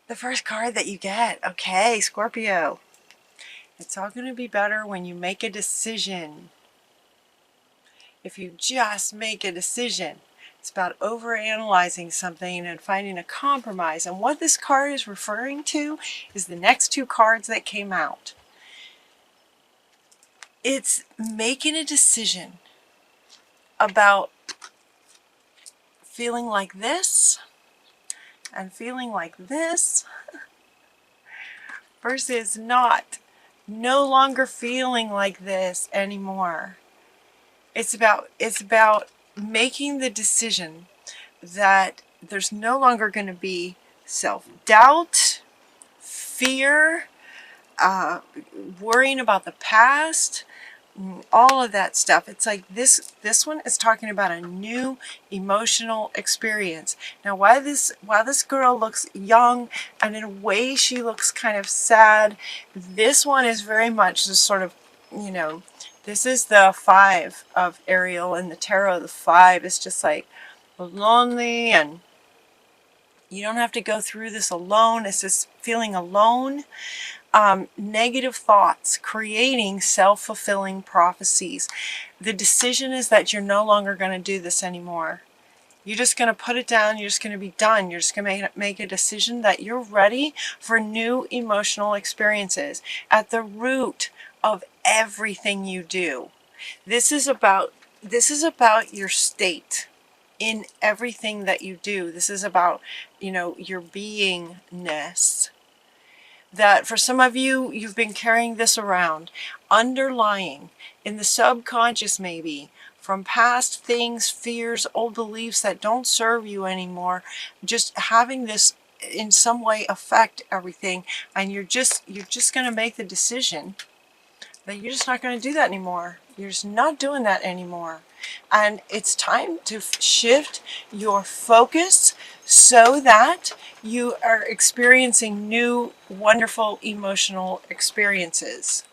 The first card that you get. Okay, Scorpio. It's all going to be better when you make a decision. If you just make a decision. It's about overanalyzing something and finding a compromise. And what this card is referring to is the next two cards that came out. It's making a decision about feeling like this and feeling like this versus no longer feeling like this anymore. It's about making the decision that there's no longer going to be self-doubt, fear, worrying about the past, all of that stuff. It's like this one is talking about a new emotional experience. Now while this girl looks young and in a way she looks kind of sad, this one is very much this sort of, you know, this is the 5 of Ariel in the tarot. The 5 is just like lonely, and you don't have to go through this alone. It's just feeling alone. Negative thoughts, creating self-fulfilling prophecies. The decision is that you're no longer going to do this anymore. You're just going to put it down. You're just going to be done. You're just going to make a decision that you're ready for new emotional experiences. At the root of everything you do, this is about your state in everything that you do. This is about, you know, your beingness. That for some of you, you've been carrying this around, underlying in the subconscious maybe, from past things, fears, old beliefs that don't serve you anymore, just having this in some way affect everything, and you're just going to make the decision that you're just not going to do that anymore. You're just not doing that anymore. And it's time to shift your focus so that you are experiencing new, wonderful emotional experiences.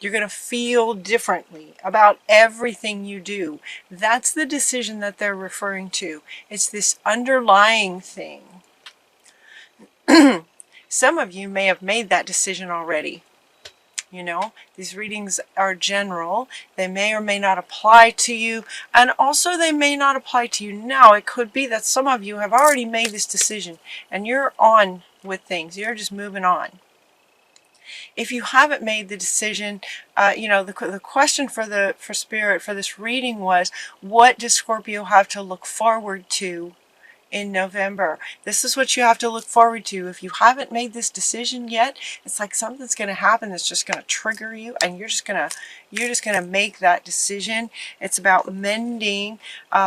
You're going to feel differently about everything you do. That's the decision that they're referring to. It's this underlying thing. Some of you may have made that decision already. You know, these readings are general. They may or may not apply to you, and also they may not apply to you now. It could be that some of you have already made this decision and you're on with things. You're just moving on. If you haven't made the decision, you know, the question for Spirit for this reading was, what does Scorpio have to look forward to in November? This is what you have to look forward to. If you haven't made this decision yet, it's like something's going to happen that's just going to trigger you, and you're just going to make that decision. It's about mending.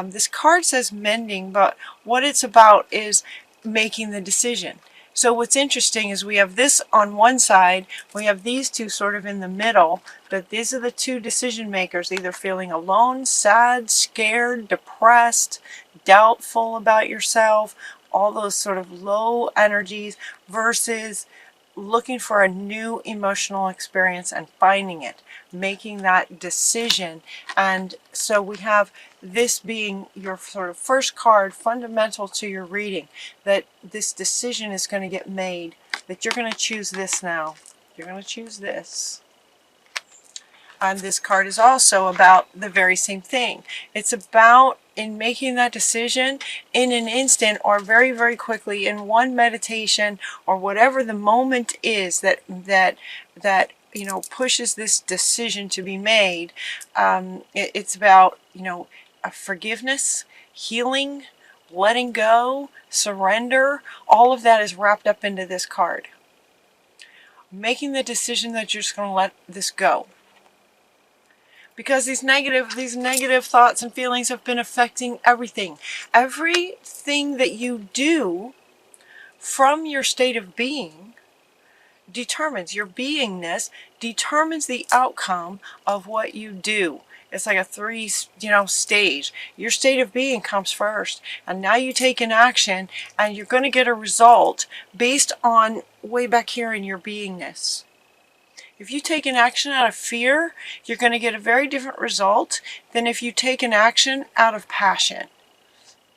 This card says mending, but what it's about is making the decision. So what's interesting is we have this on one side, we have these two sort of in the middle, but these are the two decision makers, either feeling alone, sad, scared, depressed, doubtful about yourself, all those sort of low energies, versus looking for a new emotional experience and finding it, making that decision. And so we have this being your sort of first card, fundamental to your reading, that this decision is going to get made, that you're going to choose this now. You're going to choose this. And this card is also about the very same thing. It's about in making that decision in an instant, or very, very quickly, in one meditation, or whatever the moment is that you know, pushes this decision to be made. It's about, you know, forgiveness, healing, letting go, surrender. All of that is wrapped up into this card. Making the decision that you're just going to let this go. Because these negative thoughts and feelings have been affecting everything. Everything that you do from your state of being determines, your beingness determines the outcome of what you do. It's like a three, you know, stage. Your state of being comes first, and now you take an action, and you're going to get a result based on way back here in your beingness. If you take an action out of fear, you're going to get a very different result than if you take an action out of passion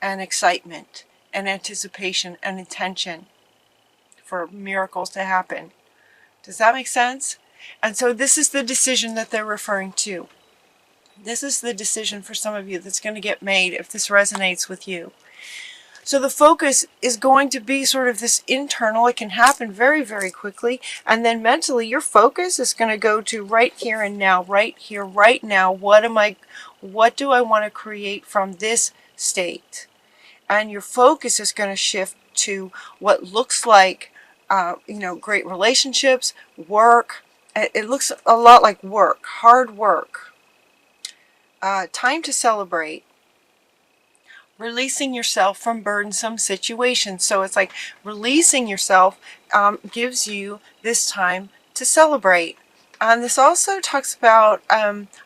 and excitement and anticipation and intention. for miracles to happen. Does that make sense? And so this is the decision that they're referring to. This is the decision for some of you that's going to get made if this resonates with you. So the focus is going to be sort of this internal. It can happen very, very quickly. And then mentally, your focus is going to go to right here and now, right here, right now. What do I want to create from this state? And your focus is going to shift to what looks like, great relationships, work. It looks a lot like work, hard work. Time to celebrate. Releasing yourself from burdensome situations. So it's like releasing yourself gives you this time to celebrate. And this also talks about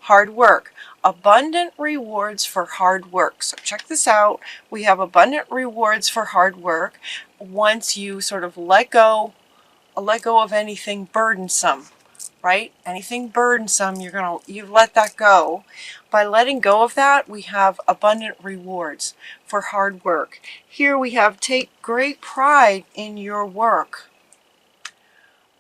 hard work. Abundant rewards for hard work. So check this out. We have abundant rewards for hard work once you sort of let go of anything burdensome. Right? Anything burdensome, you let that go. By letting go of that, we have abundant rewards for hard work. Here we have take great pride in your work.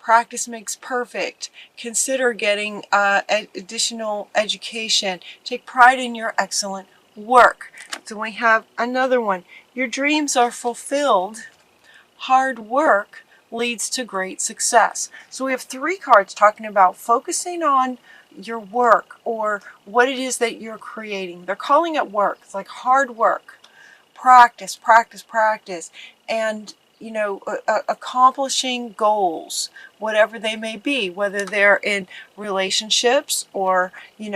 Practice makes perfect. Consider getting additional education. Take pride in your excellent work. So we have another one. Your dreams are fulfilled. Hard work leads to great success. So we have 3 cards talking about focusing on your work or what it is that you're creating. They're calling it work. It's like hard work. Practice, practice, practice. And, accomplishing goals, whatever they may be, whether they're in relationships or,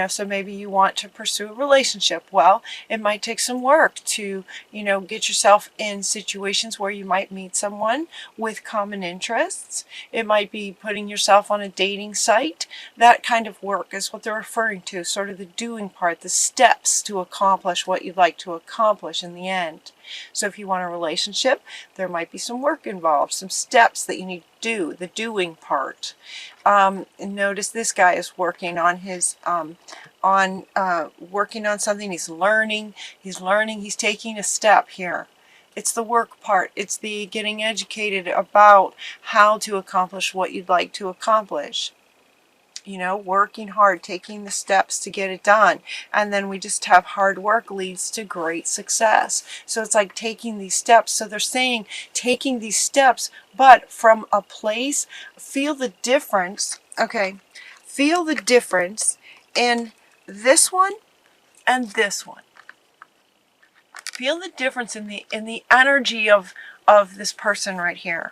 so maybe you want to pursue a relationship. Well, it might take some work to, get yourself in situations where you might meet someone with common interests. It might be putting yourself on a dating site. That kind of work is what they're referring to, sort of the doing part, the steps to accomplish what you'd like to accomplish in the end. So if you want a relationship, there might be some work involved, some steps that you need to do, the doing part. And notice this guy is working on his, working on something. He's learning, he's taking a step here. It's the work part. It's the getting educated about how to accomplish what you'd like to accomplish. Working hard, taking the steps to get it done. And then we just have hard work leads to great success. So it's like taking these steps. So they're saying taking these steps, but from a place, feel the difference. Okay. Feel the difference in this one and this one. Feel the difference in the energy of this person right here.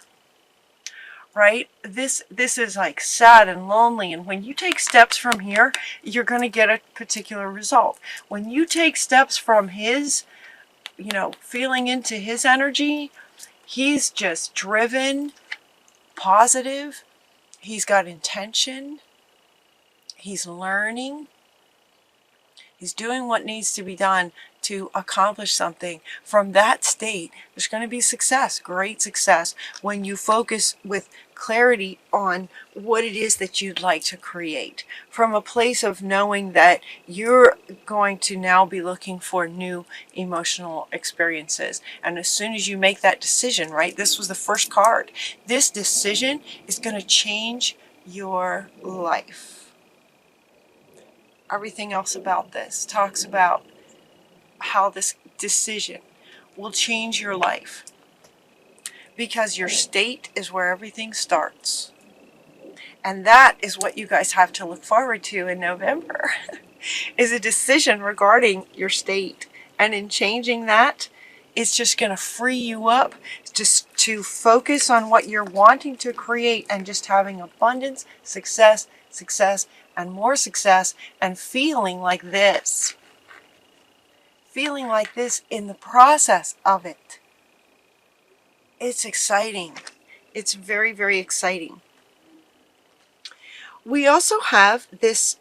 Right? This is like sad and lonely, and when you take steps from here, you're going to get a particular result. When you take steps from his, feeling into his energy, he's just driven, positive, he's got intention, he's learning, he's doing what needs to be done to accomplish something. From that state, there's going to be success, great success, when you focus with clarity on what it is that you'd like to create. From a place of knowing that you're going to now be looking for new emotional experiences. And as soon as you make that decision, right, this was the first card, this decision is going to change your life. Everything else about this talks about how this decision will change your life, because your state is where everything starts. And that is what you guys have to look forward to in November is a decision regarding your state. And in changing that, it's just going to free you up just to focus on what you're wanting to create and just having abundance, success, success, and more success, and feeling like this. Feeling like this in the process of it. It's exciting. It's very, very exciting. We also have this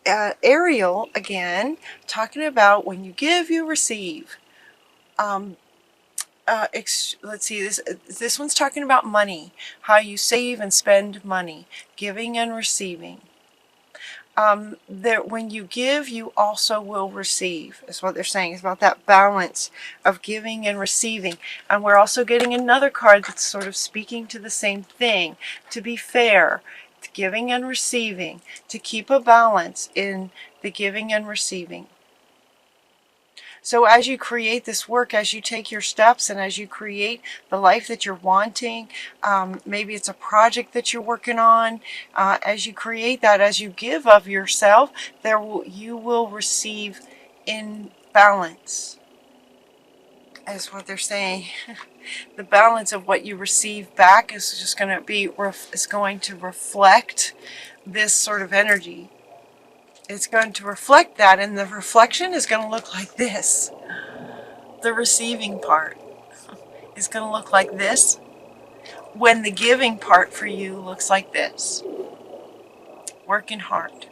Ariel again talking about when you give, you receive. Let's see, this one's talking about money, how you save and spend money, giving and receiving. that when you give, you also will receive, is what they're saying. It's about that balance of giving and receiving. And we're also getting another card that's sort of speaking to the same thing, to be fair, to giving and receiving, to keep a balance in the giving and receiving. So as you create this work, as you take your steps, and as you create the life that you're wanting, maybe it's a project that you're working on, as you create that, as you give of yourself, you will receive in balance, is what they're saying. The balance of what you receive back is just going to be reflect this sort of energy. It's going to reflect that, and the reflection is going to look like this. The receiving part is going to look like this, when the giving part for you looks like this. Working hard,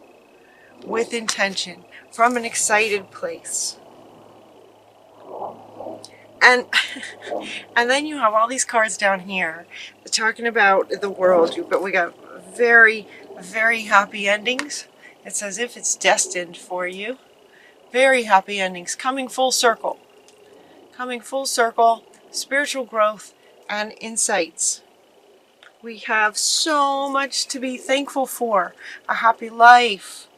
with intention, from an excited place. And and then you have all these cards down here talking about the world, but we got very, very happy endings. It's as if it's destined for you. Very happy endings, coming full circle. Coming full circle, spiritual growth and insights. We have so much to be thankful for. A happy life.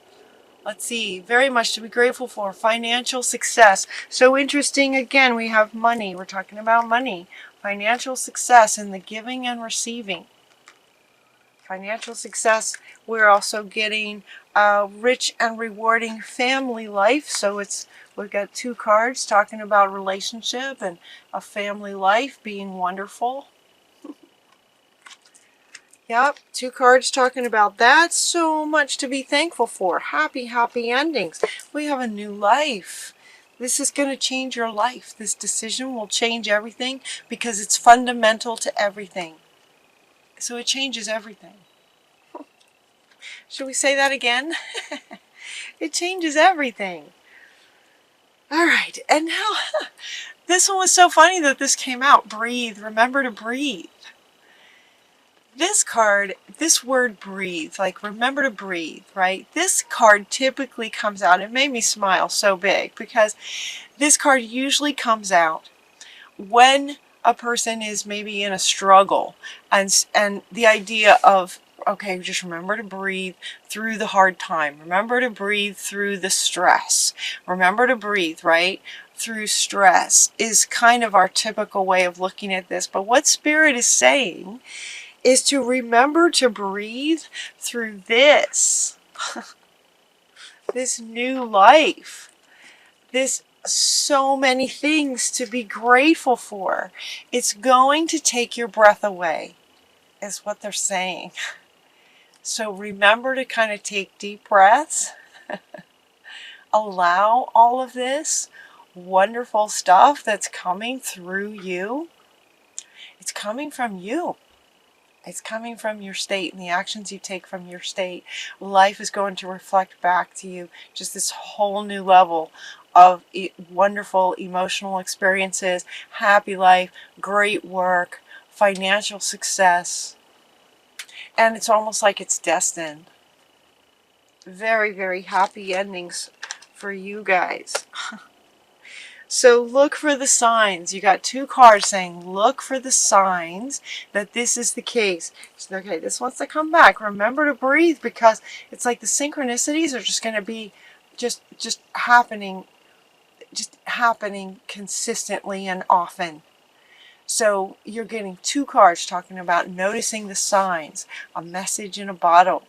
Let's see, very much to be grateful for. Financial success. So interesting, again, we have money. We're talking about money. Financial success in the giving and receiving. Financial success. We're also getting a rich and rewarding family life. So we've got two cards talking about relationship and a family life being wonderful. Yep, two cards talking about that. So much to be thankful for. Happy, happy endings. We have a new life. This is going to change your life. This decision will change everything because it's fundamental to everything. So it changes everything. Should we say that again? It changes everything. All right, and now this one was so funny that this came out. Breathe. Remember to breathe. This card, this word breathe, like remember to breathe, right? This card typically comes out, it made me smile so big because this card usually comes out when a person is maybe in a struggle, and the idea of, okay, just remember to breathe through the hard time. Remember to breathe through the stress. Remember to breathe, right? Through stress is kind of our typical way of looking at this. But what Spirit is saying is to remember to breathe through this. This new life. This so many things to be grateful for. It's going to take your breath away, is what they're saying. So remember to kind of take deep breaths. Allow all of this wonderful stuff that's coming through you. It's coming from you. It's coming from your state and the actions you take from your state. Life is going to reflect back to you just this whole new level of wonderful emotional experiences, happy life, great work, financial success. And it's almost like it's destined. Very, very happy endings for you guys. So look for the signs. You got two cards saying look for the signs that this is the case. So, okay, this wants to come back. Remember to breathe, because it's like the synchronicities are just going to be just happening consistently and often. So you're getting two cards talking about noticing the signs, a message in a bottle,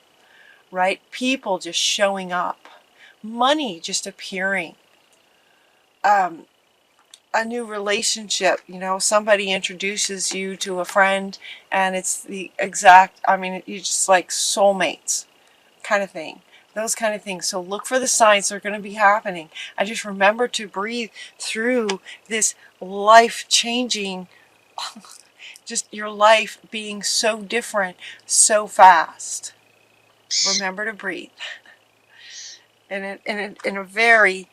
right? People just showing up, money just appearing. A new relationship, somebody introduces you to a friend and it's the exact, you're just like soulmates kind of thing. Those kind of things. So look for the signs that are going to be happening. I just remember to breathe through this life-changing, just your life being so different so fast. Remember to breathe. In a very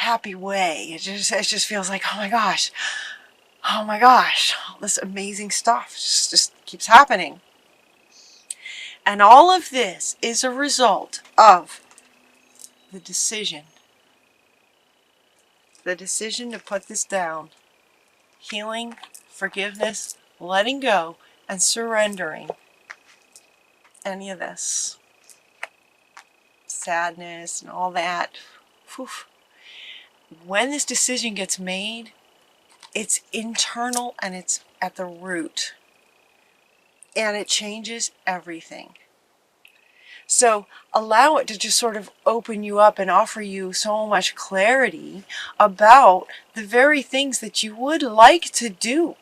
happy way. It just feels like, oh my gosh, all this amazing stuff just keeps happening. And all of this is a result of the decision. The decision to put this down. Healing, forgiveness, letting go, and surrendering any of this. Sadness and all that. Whew. When this decision gets made, it's internal and it's at the root. And it changes everything. So allow it to just sort of open you up and offer you so much clarity about the very things that you would like to do.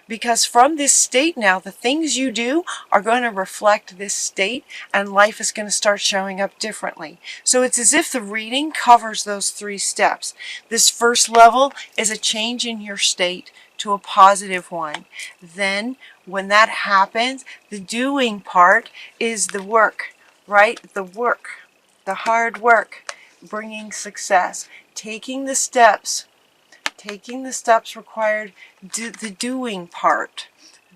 Because from this state now, the things you do are going to reflect this state, and life is going to start showing up differently. So it's as if the reading covers those 3 steps. This first level is a change in your state to a positive one. Then when that happens, the doing part is the work, right? The work, the hard work, bringing success, taking the steps required. The doing part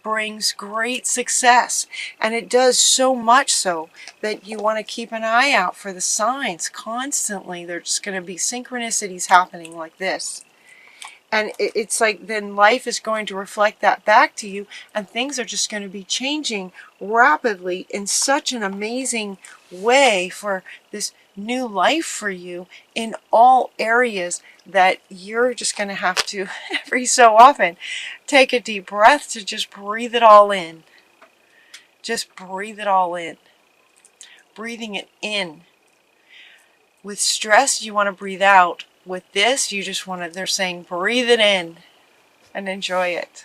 brings great success, and it does so much so that you want to keep an eye out for the signs constantly. There's going to be synchronicities happening like this, and it's like then life is going to reflect that back to you, and things are just going to be changing rapidly in such an amazing way for this new life for you in all areas that you're just going to have to every so often take a deep breath to just breathe it all in. Just breathe it all in. Breathing it in. With stress, you want to breathe out. With this, you just want to, they're saying breathe it in and enjoy it.